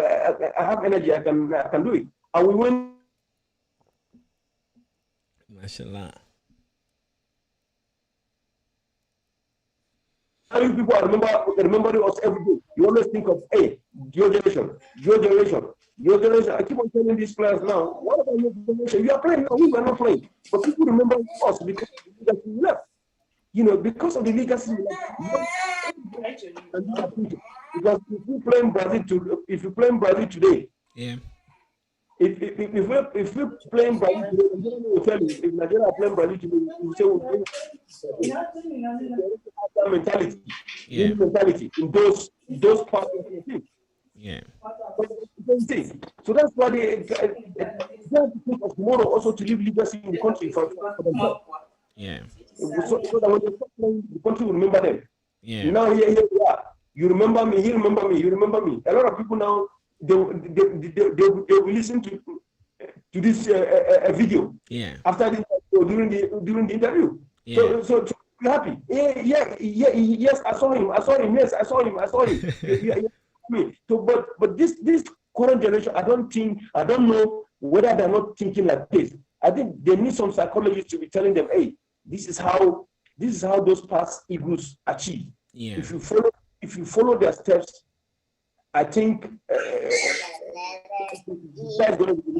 have energy. I can do it." And we went. Mashallah. How you people remember us every day? You always think of, hey, your generation. I keep on telling these players now, what about your generation? You are playing, no, we are not playing. But people remember us because of the legacy we left. You know, because of the legacy we left. Because if you play in Brazil today, yeah, if we playing Brazil today, Nigeria will tell you. If Nigeria are playing Brazil today, you say mentality, mentality in those parts of the team. Yeah. So that's why they have to think of tomorrow also to leave legacy in the country for themselves. Yeah. So that when they start playing, the country will remember them. Yeah. Now here we are. You remember me. He remember me. You remember me. A lot of people now they will listen to this video. Yeah. After the during the interview. Yeah. So to be happy. Yes, I saw him. Yes, I saw him. So, but this current generation, I don't know whether they're not thinking like this. I think they need some psychologists to be telling them, hey, this is how those past Eagles achieve. Yeah. If you follow their steps, I think that's going to be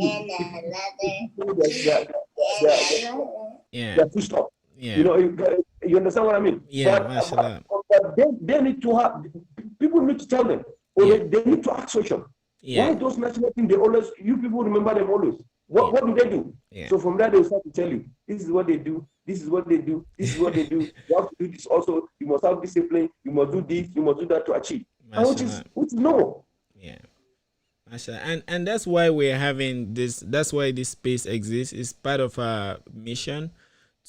their full stop. Yeah. You understand what I mean? Yeah, but they need to have people need to tell them, or they need to ask question. Yeah. Why those national teams, you people remember them always? What do they do? Yeah. So from that, they start to tell you, this is what they do, this is what they do, this is what they do. You have to do this also. You must have discipline. You must do this. You must do that to achieve. Which is normal. Yeah. And that's why we're having this. That's why this space exists. It's part of our mission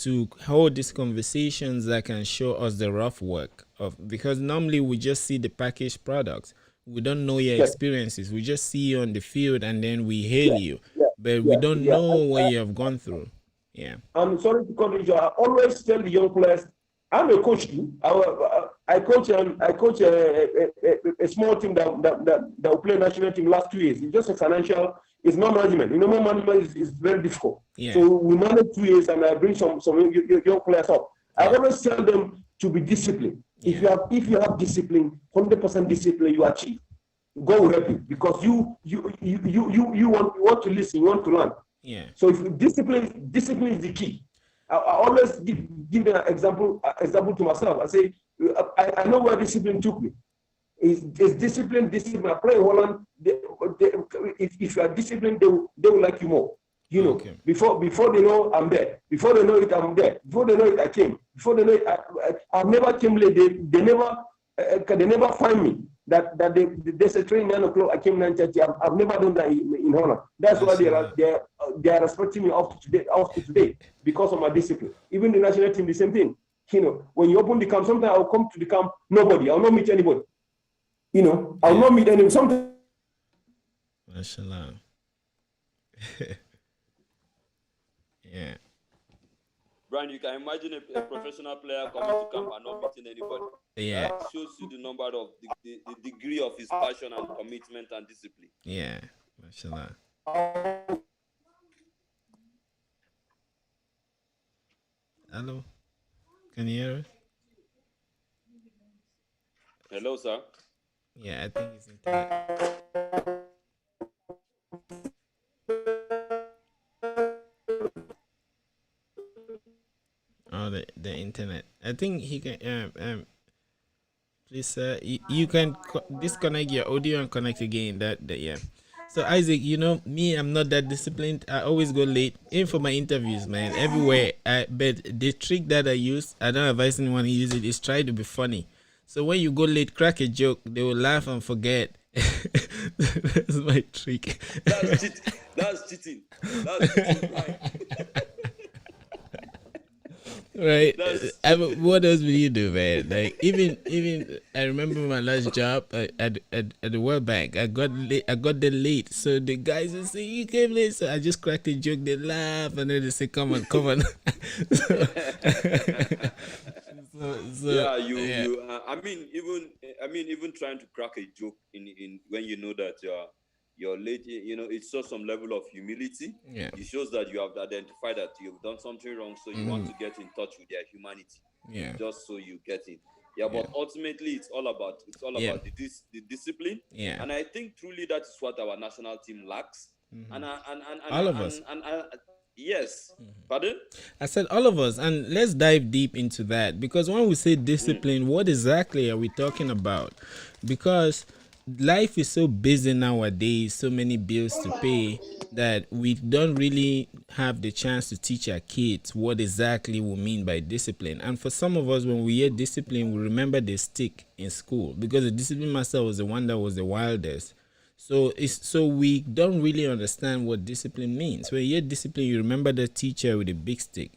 to hold these conversations that can show us the rough work of, because normally we just see the packaged products. We don't know your experiences. We just see you on the field and then we hail you, but we don't know what you have gone through. Yeah. I'm sorry to cut you. I always tell the young players, I'm a coach too. I coach a small team that will play national team last 2 years. It's just a financial. It's not management. More management is very difficult. Yeah. So we manage 2 years, and I bring some young players up. I always tell them to be disciplined. Yeah. If you have discipline, 100% discipline, you achieve. God will help you because you want to listen, you want to learn. Yeah. So if discipline is the key. I always give an example to myself. I say I know where discipline took me. It's discipline. I play in Holland. If you are disciplined, they will like you more. Okay. Before they know I'm there. Before they know it, I'm there. Before they know it, I came. Before they know it, I've never came late. They never find me. That they say train 9 o'clock. I came 9:30. I've never done that in Holland. That's why they are respecting me up to today because of my discipline. Even the national team, the same thing. When you open the camp, sometimes I'll come to the camp, nobody. I'll not meet anybody. I'll not meet anyone. Sometimes. Mashallah. Yeah. Brian, you can imagine a professional player coming to camp and not meeting anybody. Yeah. That shows you the number of the degree of his passion and commitment and discipline. Yeah. Mashallah. Hello. Can you hear us? Hello, sir. Yeah, I think it's internet. Oh, the internet. I think he can. Please, sir, you can disconnect your audio and connect again. That yeah. So Isaac, me, I'm not that disciplined. I always go late, even for my interviews, man. Everywhere. But the trick that I use, I don't advise anyone to use it, is try to be funny. So when you go late, crack a joke, they will laugh and forget. That's my trick. That's cheating. That's cheating. Right. What else will you do, man? Like even I remember my last job at the World Bank. I got there late, so the guys will say you came late. So I just cracked a joke. They laugh and then they say, "Come on." Even trying to crack a joke in when you know that you're late, it shows some level of humility. Yeah. It shows that you have identified that you've done something wrong, so you want to get in touch with their humanity. Yeah. Just so you get in. Yeah, but ultimately it's all about the discipline. Yeah. And I think truly that is what our national team lacks. Mm-hmm. And all of us. Yes. Mm-hmm. Pardon? I said all of us, and let's dive deep into that, because when we say discipline, what exactly are we talking about? Because life is so busy nowadays, so many bills to pay, that we don't really have the chance to teach our kids what exactly we mean by discipline. And for some of us, when we hear discipline, we remember the stick in school, because the discipline master was the one that was the wildest. So we don't really understand what discipline means. When you hear discipline, you remember the teacher with a big stick.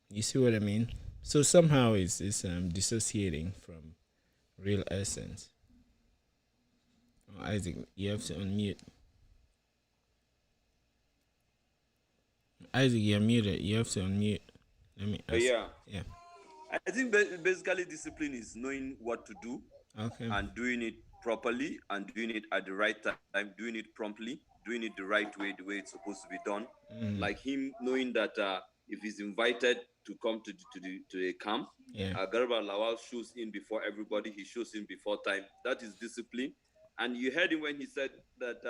You see what I mean? So somehow it's dissociating from real essence. Oh, Isaac, you have to unmute. Isaac, you're muted. You have to unmute. Let me ask. Yeah. I think basically discipline is knowing what to do, and doing it properly, and doing it at the right time, doing it promptly, doing it the right way, the way it's supposed to be done. Like him knowing that if he's invited to come to a camp, Garba Lawal shows in before everybody. He shows in before time. That is discipline. And you heard him when he said that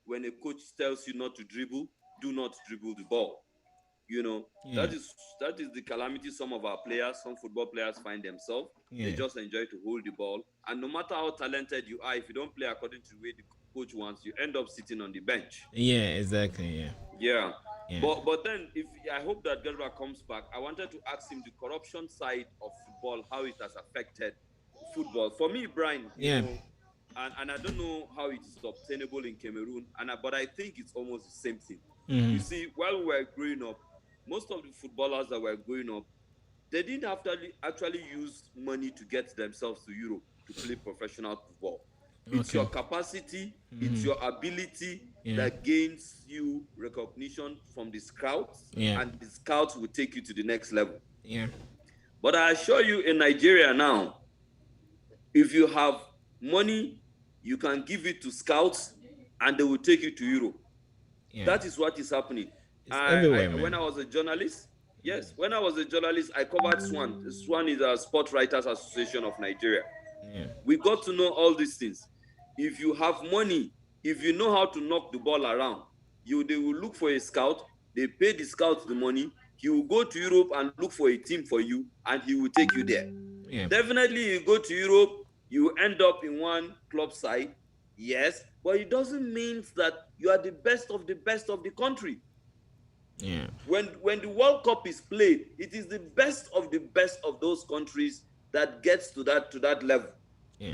when a coach tells you not to dribble, do not dribble the ball. You know, that is the calamity some of our players, some football players find themselves. They just enjoy to hold the ball. And no matter how talented you are, if you don't play according to the way the coach wants, you end up sitting on the bench. Yeah, exactly. Yeah. But then I hope that Garba comes back. I wanted to ask him the corruption side of football, how it has affected football. For me, Brian, you know, and I don't know how it is obtainable in Cameroon, but I think it's almost the same thing. You see, while we were growing up, most of the footballers that were growing up, they didn't actually use money to get themselves to Europe to play professional football. It's your capacity, it's your ability that gains you recognition from the scouts, and the scouts will take you to the next level. But I assure you, in Nigeria now, if you have money, you can give it to scouts and they will take you to Europe. That is what is happening. When I was a journalist, when I was a journalist, I covered SWAN. SWAN is a Sport Writers Association of Nigeria. We got to know all these things. If you have money, if you know how to knock the ball around, they will look for a scout. They pay the scout the money. He will go to Europe and look for a team for you, and he will take you there. Definitely, you go to Europe, you end up in one club side, yes, but it doesn't mean that you are the best of the country. When the World Cup is played, it is the best of those countries that gets to that level.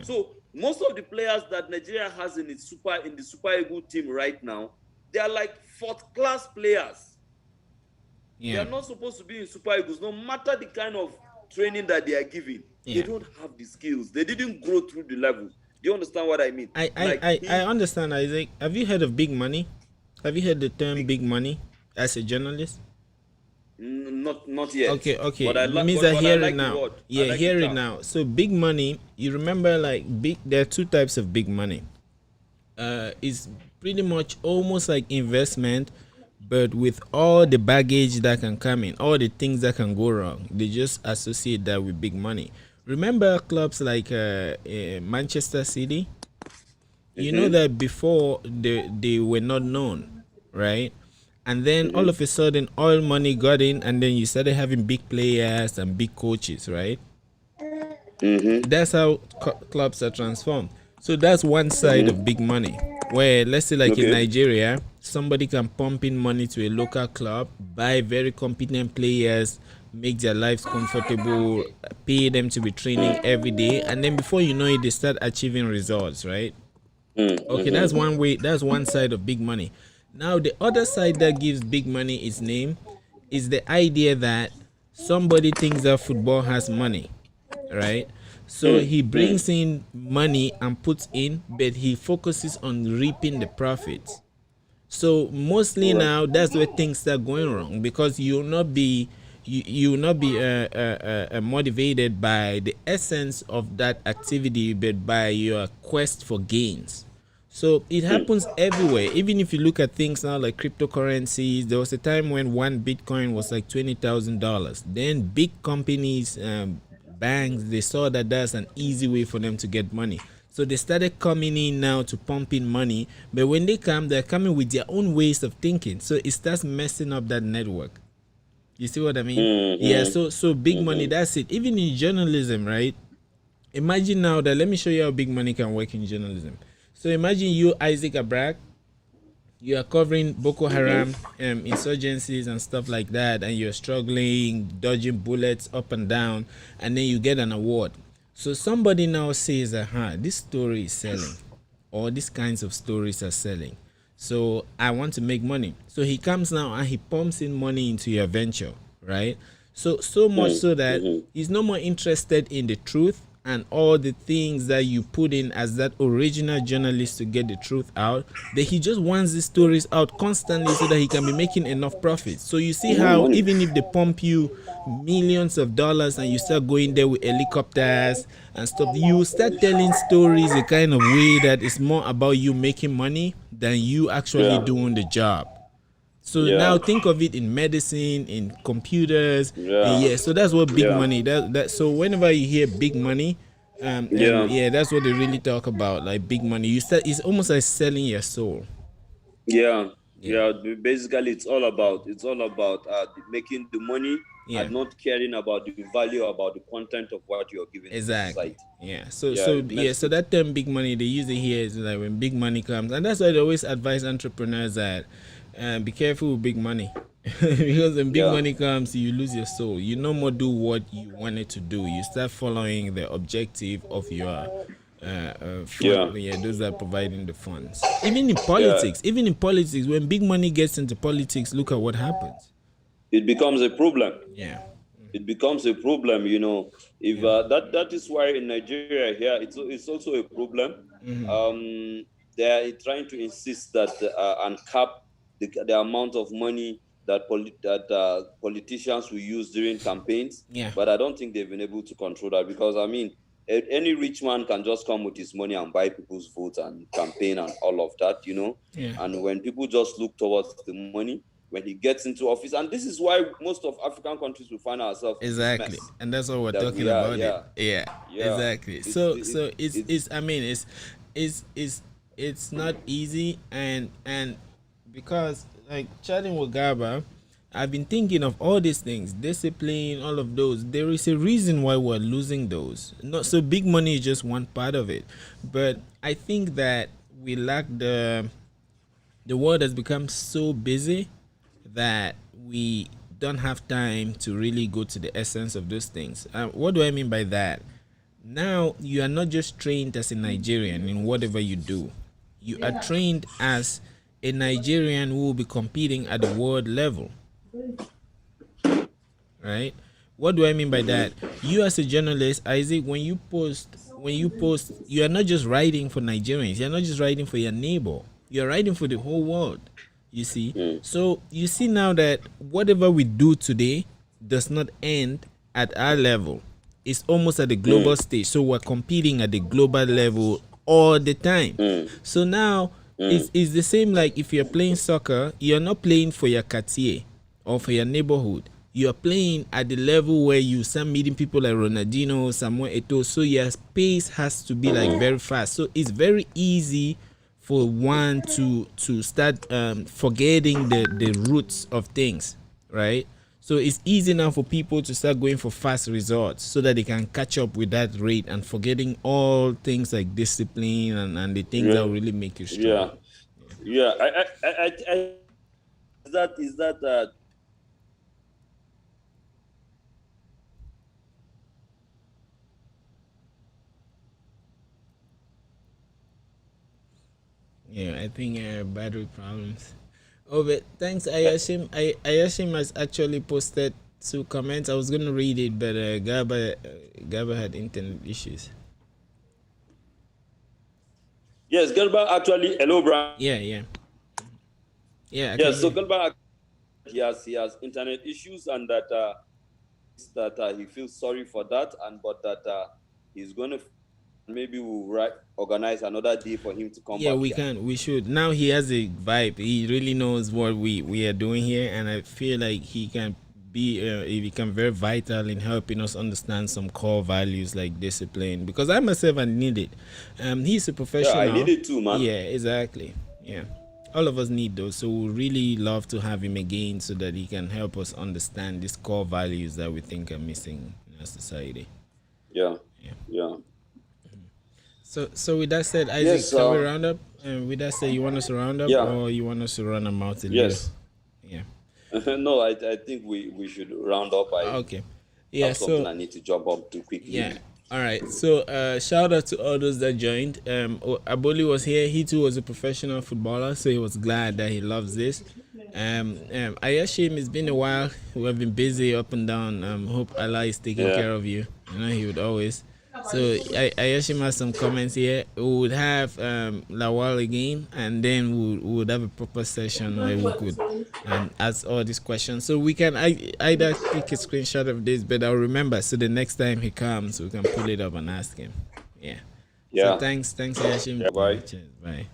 So most of the players that Nigeria has in the Super Eagles team right now, they are like fourth class players. They are not supposed to be in Super Eagles, no matter the kind of training that they are giving. They don't have the skills. They didn't grow through the levels. Do you understand what I mean? I understand, Isaac. Have you heard of big money? Have you heard the term big money as a journalist? Not yet. Okay. But I hear it now. Hear it now. So big money, you remember, there are two types of big money. It's pretty much almost like investment, but with all the baggage that can come in, all the things that can go wrong. They just associate that with big money. Remember clubs like Manchester City? You know that before they were not known, right? And then all of a sudden, oil money got in, and then you started having big players and big coaches, right? That's how clubs are transformed. So that's one side of big money, where let's say in Nigeria, somebody can pump in money to a local club, buy very competent players, make their lives comfortable, pay them to be training every day, and then before you know it, they start achieving results, right? Okay, that's one way. That's one side of big money. Now, the other side that gives big money its name is the idea that somebody thinks that football has money, right? So he brings in money and puts in, but he focuses on reaping the profits. So mostly now, that's where things start going wrong, because you will not be motivated by the essence of that activity, but by your quest for gains. So it happens everywhere. Even if you look at things now like cryptocurrencies, there was a time when one Bitcoin was like $20,000. Then big companies, banks, they saw that that's an easy way for them to get money. So they started coming in now to pump in money. But when they come, they're coming with their own ways of thinking. So it starts messing up that network. You see what I mean? Yeah, so big money, that's it. Even in journalism, right? Imagine now that, let me show you how big money can work in journalism. So imagine you, Isaac Abrak, you are covering Boko Haram insurgencies and stuff like that, and you're struggling, dodging bullets up and down, and then you get an award. So somebody now says, this story is selling, or these kinds of stories are selling. So I want to make money. So he comes now and he pumps in money into your venture, right? So much so that he's no more interested in the truth and all the things that you put in as that original journalist to get the truth out, that he just wants the stories out constantly so that he can be making enough profit. So you see how even if they pump you millions of dollars and you start going there with helicopters and stuff, you start telling stories a kind of way that is more about you making money than you actually doing the job. So now think of it in medicine, in computers. So that's what big money. That so whenever you hear big money, that's what they really talk about, like big money. It's almost like selling your soul. Basically, it's all about making the money and not caring about the value, about the content of what you're giving to society. So that term big money, they use it here is like when big money comes, and that's why they always advise entrepreneurs that be careful with big money. Because when big money comes, you lose your soul. You no more do what you wanted to do. You start following the objective of your those that are providing the funds. Even in politics, when big money gets into politics, look at what happens. It becomes a problem. It becomes a problem, if that is why in Nigeria here it's also a problem. They are trying to insist that and cap the amount of money that politicians will use during campaigns. But I don't think they've been able to control that, because any rich man can just come with his money and buy people's votes and campaign and all of that, And when people just look towards the money, when he gets into office, and this is why most of African countries will find ourselves exactly, and that's what we're talking about. Exactly. So it's not easy, and because like chatting with Garba, I've been thinking of all these things, discipline, all of those. There is a reason why we're losing those. Not so big money is just one part of it, but I think that we lack the world has become so busy that we don't have time to really go to the essence of those things. What do I mean by that? Now you are not just trained as a Nigerian in whatever you do. You are trained as a Nigerian who will be competing at the world level. Right? What do I mean by that? You as a journalist, Isaac, when you post, you are not just writing for Nigerians. You're not just writing for your neighbor. You're writing for the whole world. You see? So you see now that whatever we do today does not end at our level. It's almost at the global stage. So we're competing at the global level all the time. So now it's the same like if you're playing soccer, you're not playing for your quartier or for your neighborhood. You're playing at the level where you start meeting people like Ronaldinho, Samuel Eto'o. So your pace has to be like very fast. So it's very easy for one to start forgetting the roots of things, right? So it's easy now for people to start going for fast results so that they can catch up with that rate and forgetting all things like discipline and the things that will really make you strong. I is that I think battery problems. Oh, but thanks, Ayashim has actually posted 2 comments. I was going to read it, but Garba had internet issues. Yes, Garba actually. Hello, Brian. Yeah. So Garba, he has internet issues, and that he feels sorry for that, but that he's going to. Maybe we'll organize another day for him to come back. We should. Now he has a vibe. He really knows what we are doing here, and I feel like he can become very vital in helping us understand some core values like discipline, because I myself I need it. He's a professional. I need it too, man. Yeah, exactly. Yeah, all of us need those. So we really love to have him again so that he can help us understand these core values that we think are missing in our society. Yeah. So with that said, Isaac, Yes, can we round up? And with that said, you want us to round up, or you want us to run them out? Yes. Yeah. No, I think we should round up. Okay. Yeah. Have something I need to jump up to quickly. Yeah. All right. So shout out to all those that joined. Aboli was here. He too was a professional footballer, so he was glad that he loves this. Ayashim, it's been a while. We have been busy up and down. Hope Allah is taking care of you. You know, he would always. So Ayashim has some comments here. We would have Lawal again, and then we would have a proper session where we could ask all these questions. So we can either take a screenshot of this, but I'll remember. So the next time he comes, we can pull it up and ask him. Yeah. So thanks Ayashim. Yeah, bye. Cheers. Bye.